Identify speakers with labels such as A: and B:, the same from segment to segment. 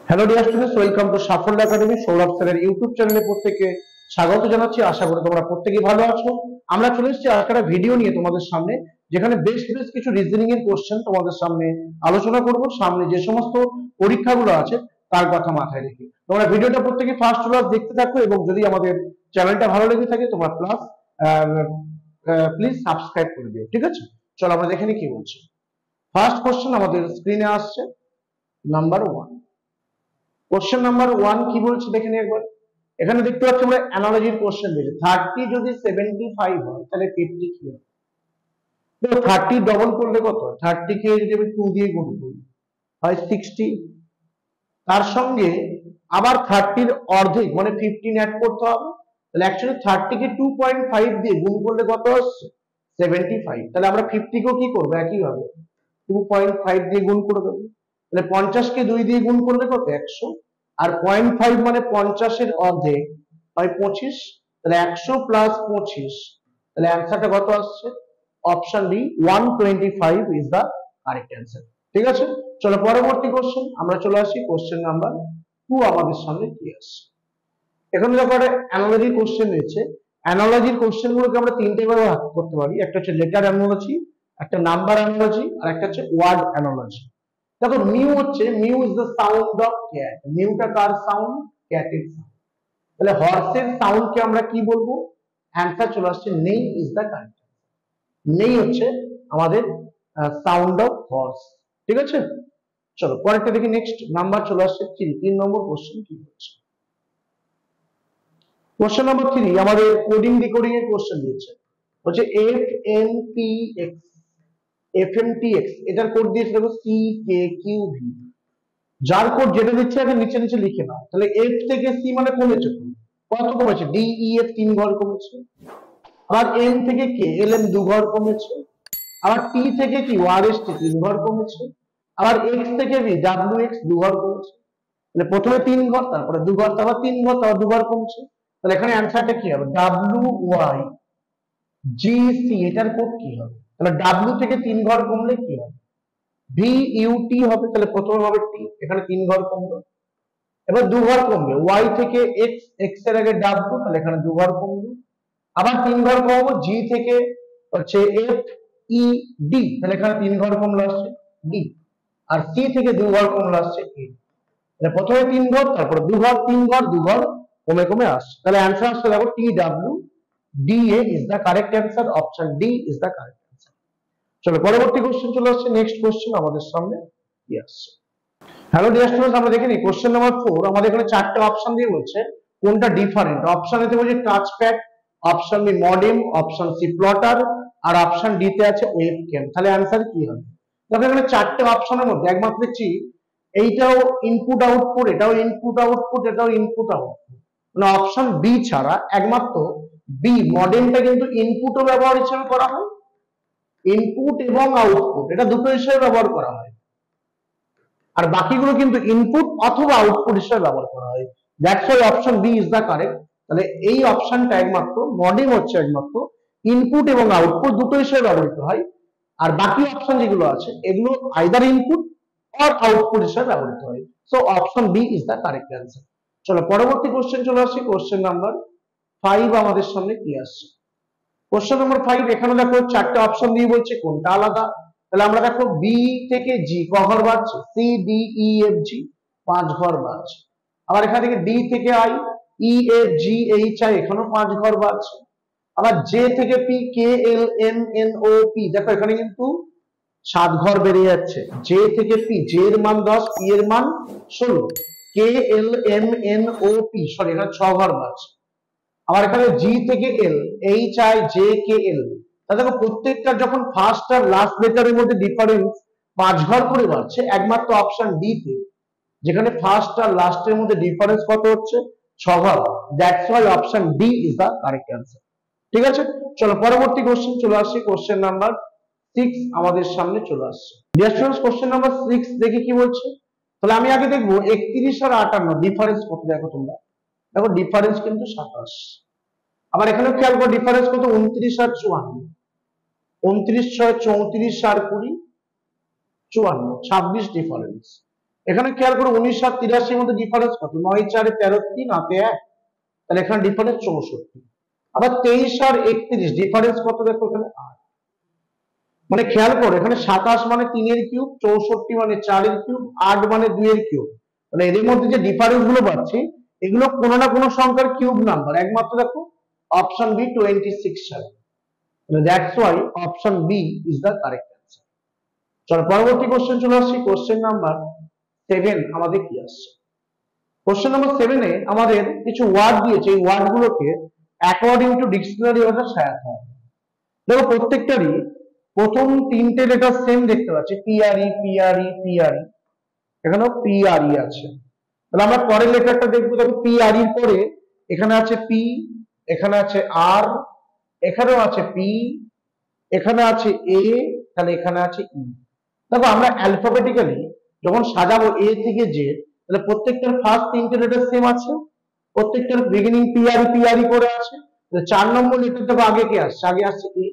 A: Hello dear students, welcome to সাফল্য academy. Sourav স্যারের YouTube চ্যানেলে প্রত্যেককে স্বাগত জানাচ্ছি। আশা করি তোমরা প্রত্যেকেই ভালো আছো। আমরা চলে এসেছি আজকে একটা ভিডিও নিয়ে তোমাদের সামনে, যেখানে বেশ কিছু রিজনিং এর কোশ্চেন তোমাদের সামনে আলোচনা করব। সামনে যে সমস্ত পরীক্ষাগুলো আছে তার কথা মাথায় রেখে তোমরা ভিডিওটা প্রত্যেকে ফার্স্ট ক্লাস দেখতে থাকো, এবং যদি আমাদের চ্যানেলটা ভালো লেগে থাকে তোমরা প্লিজ সাবস্ক্রাইব করে দিও, ঠিক আছে? চলো আমরা দেখে নিই কি বলছে। ফার্স্ট কোশ্চেন আমাদের স্ক্রিনে আসছে, নাম্বার 1। কোশ্চেন নাম্বার 1 কি বলছে দেখে নিই একবার। এখানে দেখতে পাচ্ছি আমরা অ্যানালজির কোশ্চেন দিয়েছে। 30 যদি 75 হয় তাহলে 50 কি হবে? দেখো 30 ডবল করলে কত? 30 কে যদি আমি 2 দিয়ে গুণ করি হয় 60। তার সঙ্গে আবার 30 এর অর্ধেক মানে 15 অ্যাড করতে হবে। তাহলে অ্যাকচুয়ালি 30 কে 2.5 দিয়ে গুণ করলে কত আসছে? 75। তাহলে আমরা 50 কেও কি করব? একই ভাবে 2.5 দিয়ে গুণ করে দেবো। তাহলে 50 কে 2 দিয়ে গুণ করলে কত? 100। আর 0.5 মানে 50 এর অর্ধেক হয় 25। তাহলে 100 প্লাস 25, তাহলে অ্যান্সারটা কত আসছে? Option D 125 is the correct answer. ঠিক আছে, চলো পরবর্তী কোশ্চেন আমরা চলে আসি। কোশ্চেন নাম্বার 2 আমাদের সামনে কি আসছে। এখানে দেখো একটা অ্যানালজি কোশ্চেন রয়েছে। অ্যানালজির কোশ্চেন গুলোকে আমরা তিনটে ভাবে ভাগ করতে পারি। একটা হচ্ছে লেটার অ্যানালজি, একটা নাম্বার অ্যানালজি, আর একটা হচ্ছে ওয়ার্ড অ্যানালজি। দেখো মিউ হচ্ছে, meow is the sound of cat. মিউটা কার সাউন্ড? ক্যাটের সাউন্ড। তাহলে হর্সের সাউন্ড কে আমরা কি বলবো? অ্যান্সার চলে আসছে নেই ইজ দ্য কারেক্ট। নেই হচ্ছে আমাদের সাউন্ড অফ হর্স। ঠিক আছে, চলো পরেরটা দেখি। নেক্সট নাম্বার চলে আসছে 3 নম্বর কোশ্চেন কি হচ্ছে। কোশ্চেন নাম্বার 3 আমাদের কোডিং ডিকোডিং এর কোশ্চেন দিয়েছে। হচ্ছে FMPX, FMTX এটার কোড দিয়েছে দেখো CKQV। যার কোড যেটা দিচ্ছে আগে নিচে নিচে লিখে নাও। তাহলে F থেকে C মানে কমেছে, কত কমেছে? DE এর 3 ঘর কমেছে। আবার M থেকে K LM 2 ঘর কমেছে। আবার T থেকে কি RST 3 ঘর কমেছে। আবার X থেকে V WX 2 ঘর কমেছে। তাহলে প্রথমে 3 ঘর, তারপরে 2 ঘর, তারপর 3 ঘর, তারপর 2 ঘর কমছে। তাহলে এখানে অ্যান্সারটা কি হবে? WYGC এটার কোড কি হবে? তাহলে W থেকে 3 ঘর কমলে কি হবে? VUT হবে। তাহলে প্রথমে হবে T, এখানে 3 ঘর কমলো। এবার 2 ঘর কমবে Y থেকে X, X এর আগে W, তাহলে এখানে 2 ঘর কমবে। আবার 3 ঘর কমবো G থেকে হচ্ছে FED, তাহলে এখানে 3 ঘর কমলো আসছে D। আর C থেকে 2 ঘর কমলো আসছে A। তাহলে প্রথমে 3 ঘর, তারপরে 2 ঘর, 3 ঘর, 2 ঘর কমে কমে আসছে। তাহলে অ্যান্সার আসছে দেখো TWDA is the correct answer. Option D is the correct answer. চলো পরবর্তী কোশ্চেন চলে আসছে। নেক্সট কোশ্চেন আমাদের সামনে কি আসছে। হ্যালো ডিয়ার স্টুডেন্টস, আমরা দেখে নিই কোশ্চেন নাম্বার 4। আমাদের এখানে 4টে অপশন দিয়ে বলছে কোনটা ডিফারেন্ট। অপশন এতে বলছে touch pad, option B modem, option C plotter, আর অপশন ডি তে আছে ওয়েবক্যাম। তাহলে অ্যান্সার কি হবে? দেখো এখানে 4টে অপশনের মধ্যে একমাত্র দেখছি এইটাও ইনপুট আউটপুট, এটাও ইনপুট আউটপুট, এটাও ইনপুট আউটপুট। মানে অপশন বি ছাড়া একমাত্র বি মডেমটা কিন্তু ইনপুটও ব্যবহার হিসেবে করা হয়, ইনপুট এবং আউটপুট এটা দুটো হিসেবে ব্যবহার করা হয়। আর বাকিগুলো কিন্তু ইনপুট অথবা আউটপুট হিসেবে ব্যবহার করা হয়। That's why option B is the correct. তাহলে এই অপশনটা একমাত্র মডেম হচ্ছে একমাত্র ইনপুট এবং আউটপুট দুটো হিসেবে ব্যবহৃত হয়। আর বাকি অপশন যেগুলো আছে এগুলো আইদার ইনপুট অর আউটপুট হিসেবে ব্যবহৃত হয়। So option B is the correct answer. চলো পরবর্তী কোশ্চেন চলে আসি। কোশ্চেন নাম্বার 5 আমাদের সামনে কি আসছে। কোশ্চেন নাম্বার 5 এখানে দেখো 4টে অপশন দিয়ে বলছে কোনটা আলাদা। তাহলে আমরা দেখো বি থেকে জি ক ঘর বাড়ছে? C D E F G 5 ঘর বাড়ছে। আবার এখান থেকে ডি থেকে I E F G H I এখানেও 5 ঘর বাড়ছে। আবার জে থেকে P K L M N O P দেখো এখানে কিন্তু 7 ঘর বেড়ে যাচ্ছে। জে থেকে পি, জে এর মান 10, পি এর মান 16, K L M N O P sorry এখানে 6 ঘর বাড়ছে। আবার এখানে জি থেকে L H I J K L, তাহলে দেখো প্রত্যেকটা যখন ফার্স্ট আর লাস্ট লেটারের মধ্যে ডিফারেন্স 5 ঘর করে বাড়ছে, একমাত্র অপশন ডি তে যেখানে ফার্স্ট আর লাস্টের মধ্যে ডিফারেন্স কত হচ্ছে? 6 ঘর। That's why option D is the correct answer. ঠিক আছে, চলো পরবর্তী কোশ্চেন চলে আসি। কোশ্চেন নাম্বার 6 আমাদের সামনে চলে আসছে। ডিয়ার স্টুডেন্টস কোশ্চেন নাম্বার 6 দেখে কি বলছে। তাহলে আমি আগে দেখবো 31 আর 58 ডিফারেন্স কত। দেখো তোমরা দেখো ডিফারেন্স কিন্তু 27। আবার এখানেও খেয়াল করো ডিফারেন্স কত? 29 আর 54। 29 6 34 আর 20 54, 26 ডিফারেন্স। এখানে খেয়াল করো 19 আর 83 মধ্যে ডিফারেন্স কত? 9 4 13 3 হাতে 1, তাহলে এখানে ডিফারেন্স 64। আবার 23 আর 31 ডিফারেন্স কত দেখো এখানে 8। মানে খেয়াল করো এখানে 27 মানে 3 এর কিউব, 64 মানে 4 এর কিউব, 8 মানে 2 এর কিউব। মানে এদের মধ্যে যে ডিফারেন্স গুলো পাচ্ছি এগুলো কোনো না কোনো সংখ্যার কিউব নাম্বার। একমাত্র দেখো অপশন বি 26 সালে। That's why option B is the correct answer. চলো পরবর্তী কোশ্চেন চলে আসছি। কোশ্চেন নাম্বার 7 আমাদের কি আসছে? কোশ্চেন নাম্বার 7 এ আমাদের কিছু ওয়ার্ড দিয়েছে, এই ওয়ার্ড গুলোকে অ্যাকর্ডিং টু ডিকশনারি ভাবে সাজাতে হবে। দেখো প্রত্যেকটারই প্রথম তিনটে লেটার সেম দেখতে পাচ্ছি, পিআরই পিআরই পিআরই, এখানেও পিআরই আছে। তাহলে আমরা পরের লেটারটা দেখবো। দেখো পিআরই এর পরে এখানে আছে পি, এখানে আছে আর, এখানেও আছে পি, এখানে আছে এ, তাহলে এখানে আছে ই। দেখো আমরা অ্যালফাবেটিক্যালি যখন সাজাবো এ থেকে জে, তাহলে প্রত্যেকটার ফার্স্ট তিনটে লেটার সেম আছে, প্রত্যেকটার বিগিনিং পিআরই পিআরই করে আছে। 4 নম্বর লেটার দেখো আগে কে আসছে? আগে আসছে এ।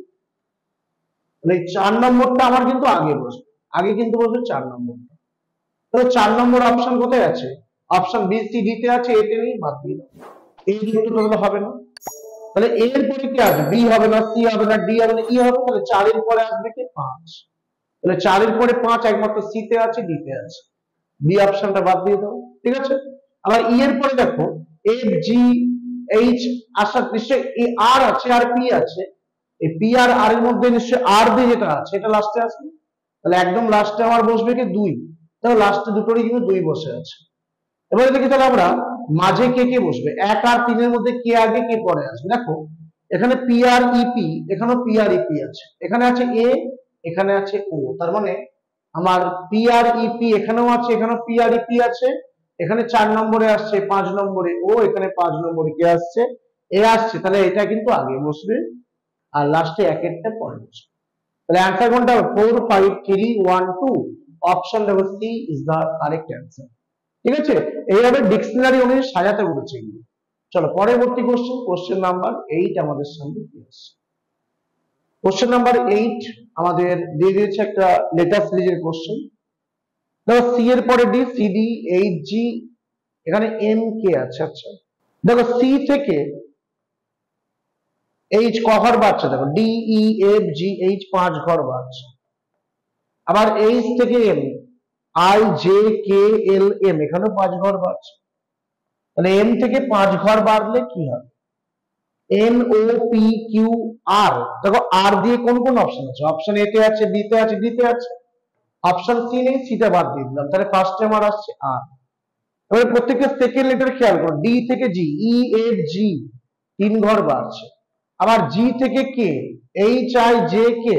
A: তাহলে 4 নম্বরটা আমার কিন্তু আগে বসবে, আগে কিন্তু বসবে 4 নম্বরটা। তাহলে 4 নম্বর অপশন কোথায় আছে? অপশন বি সি ডি তে আছে, এতে নেই, বাদ দিয়ে দাও। এই দুটো তাহলে হবে না। তাহলে এর পরে কি আসবে? বি হবে না, সি হবে না, ডি হবে না, ই হবে। তাহলে 4 এর পরে আসবে কি? 5। তাহলে 4 এর পরে 5 একমাত্র সি তে আছে, ডি তে আছে, বি অপশনটা বাদ দিয়ে দাও। ঠিক আছে। আবার ই এর পরে দেখো এফ জি এইচ আসা, নিশ্চয় এই আর আছে আর পি আছে। এই পি আর আর এর মধ্যে নিশ্চয় আর দিয়ে যেটা আছে এটা লাস্টে আসবে। তাহলে একদম লাস্টে আমার বসবে কি? 2। তাহলে লাস্টে দুটোরই কিন্তু 2 বসে আছে। এবারে দেখি তাহলে আমরা মাঝে কে কে বসবে। 1 আর 3 এর মধ্যে কে আগে কে পরে আসবে? দেখো এখানে পি আর ইপি, এখানেও পি আর ইপি আছে, এখানে আছে এ, এখানে আছে ও। তার মানে আমার পি আর ইপি এখানেও আছে, এখানেও পি আর ইপি আছে, এখানে 4 নম্বরে আসছে, 5 নম্বরে ও, এখানে 5 নম্বরে কে আসছে? এ আসছে। তাহলে এটা কিন্তু আগে বসবে আর লাস্টে একেরটা পরে বসবে। তাহলে অ্যান্সার কোনটা হবে? 4 5 3 1 2। Option number C is the correct answer. ঠিক আছে। এইভাবে ডিকশনারি অনুযায়ী সাজাতে বলেছে এগুলো। চলো পরবর্তী কোশ্চেন, কোশ্চেন নাম্বার 8 আমাদের সামনে কি আছে? কোশ্চেন নাম্বার 8 আমাদের দিয়ে দিয়েছে একটা লেটার সিরিজের কোশ্চেন। দেখো সি এর পরে D, C D H G, এখানে এম কে আছে। আচ্ছা দেখো সি থেকে এইচ ক ঘর বাড়ছে? দেখো D E F G H 5 ঘর বাড়ছে। আবার এইচ থেকে M I J K L M, এখানেও 5 ঘর বাড়ছে। তাহলে এম থেকে 5 ঘর বাড়লে কি হবে? N O P Q R. দেখো আর দিয়ে কোন কোন অপশন আছে? অপশন এ তে আছে, বি তে আছে, ডি তে আছে। অপশন সি নেই, সি তে বাদ দিয়ে দিলাম। তাহলে ফার্স্টে আমার আসছে আর। এবারে প্রত্যেকটা সেকেন্ড লেটার খেয়াল করো। ডি থেকে জি ই এফ জি 3 ঘর বাড়ছে। আবার জি থেকে কে এইচ আই জে কে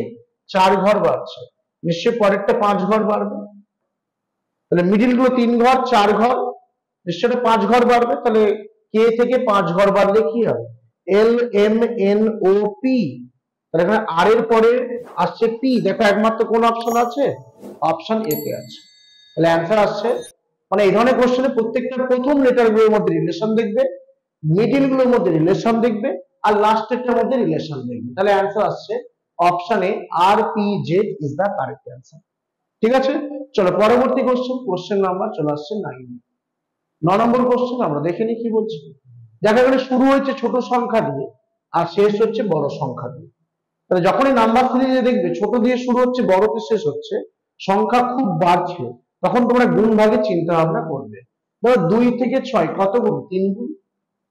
A: 4 ঘর বাড়ছে। নিশ্চয়ই পরেরটা 5 ঘর বাড়বে। তাহলে মিডিল গুলো 3 ঘর 4 ঘর, নিশ্চয়ই 5 ঘর বাড়বে। তাহলে কে থেকে 5 ঘর বাড়লে কি হবে? L M N O P. তাহলে এখানে আর এর পরে আসছে পি। দেখো একমাত্র কোন অপশন আছে? অপশন এ তে আছে। তাহলে অ্যান্সার আসছে, মানে এই ধরনের কোশ্চেনে প্রত্যেকটা প্রথম লেটার গুলোর মধ্যে রিলেশন দেখবে, মিডিল গুলোর মধ্যে রিলেশন দেখবে, আর লাস্টেরটার মধ্যে রিলেশন দেখবে। তাহলে অ্যান্সার আসছে option A R P Z is the correct answer. ঠিক আছে। চলো পরবর্তী কোশ্চেন, কোশ্চেন নাম্বার চলে আসছে 9। 9 নম্বর কোশ্চেন আমরা দেখে নিই কি বলছে। দেখা গেলে শুরু হয়েছে ছোট সংখ্যা দিয়ে আর শেষ হচ্ছে বড় সংখ্যা দিয়ে। তাহলে যখনই নাম্বার সিরিজে দেখবে ছোট দিয়ে শুরু হচ্ছে বড়তে শেষ হচ্ছে, সংখ্যা খুব বাড়ছে, তখন তোমরা গুণ ভাগে চিন্তা ভাবনা করবে। ধরো 2 থেকে 6 কত গুণ? 3 গুণ।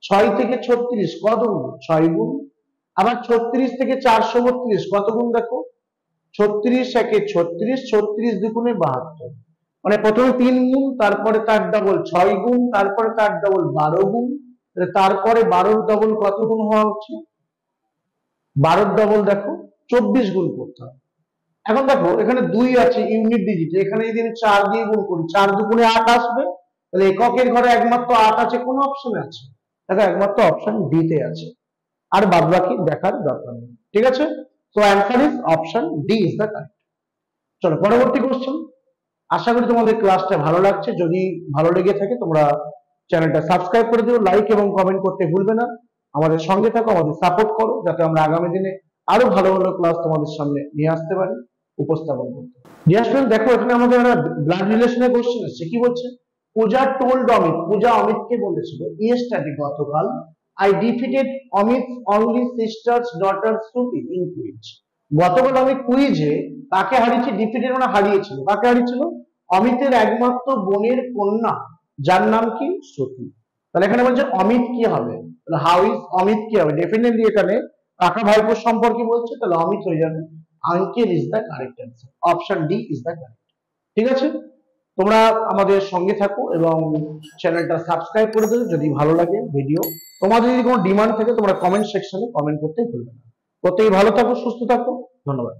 A: 6 থেকে 36 কত গুণ? 6 গুণ। আবার 36 থেকে 432 কত গুণ? দেখো 36 একে 36, 36 দুগুণে 72। মানে প্রথমে 3 গুণ, তারপরে তার ডবল 6 গুণ, তারপরে তার ডবল 12 গুণ, তারপরে 12 ডবল কত গুণ হওয়া উচিত? 12 ডবল দেখো 24 গুণ করতে হবে। এখন দেখো এখানে 2 আছে ইউনিট ডিজিটে, এখানে যদি আমি 4 দিয়ে গুণ করি 4 দুগুণে 8 আসবে। তাহলে এককের ঘরে একমাত্র 8 আছে, কোন অপশনে আছে? দেখো একমাত্র অপশন ডি তে আছে, আর বাদ বাকি দেখার দরকার নেই। ঠিক আছে। তো answer is option D is the correct. চলো পরবর্তী কোশ্চেন। আশা করি তোমাদের ক্লাসটা ভালো লাগছে। যদি ভালো লেগে থাকে তোমরা চ্যানেলটা সাবস্ক্রাইব করে দিও, লাইক এবং কমেন্ট করতে ভুলবে না। আমাদের সঙ্গে থাকো, আমাদের সাপোর্ট করো, যাতে আমরা আগামী দিনে আরো ভালো ভালো ক্লাস তোমাদের সামনে নিয়ে আসতে পারি, উপস্থাপন করতে পারি। ডিয়ার স্টুডেন্ট, দেখো এখানে আমাদের একটা ব্লাড রিলেশনের কোশ্চেন আছে। কি বলছে? পূজা টোল্ড অমিত, পূজা অমিতকে বলেছিল, ইয়েস্টারডে গতকাল, I defeated Amit only sisters daughter Shruti in quiz. গতকাল আমি কুইজে কাকে হারিয়েছি? ডিফিটেড মানে হারিয়েছিল। কাকে হারিয়েছিল? অমিতের একমাত্র বোনের কন্যা, যার নাম কি? শ্রুতি। তাহলে এখানে বলছে অমিত কি হবে? তাহলে হাউ ইজ অমিত কি হবে? ডেফিনেটলি এখানে কাকা ভাইপোর সম্পর্কে বলছে, তাহলে অমিত হয়ে যাবে। Uncle is the correct answer, option D is the correct. ঠিক আছে, তোমরা আমাদের সঙ্গে থাকো এবং চ্যানেলটা সাবস্ক্রাইব করে দেবে যদি ভালো লাগে ভিডিও। তোমাদের যদি কোনো ডিমান্ড থাকে তোমরা কমেন্ট সেকশনে কমেন্ট করতে ভুলবে না। প্রত্যেকে ভালো থাকো, সুস্থ থাকো, ধন্যবাদ।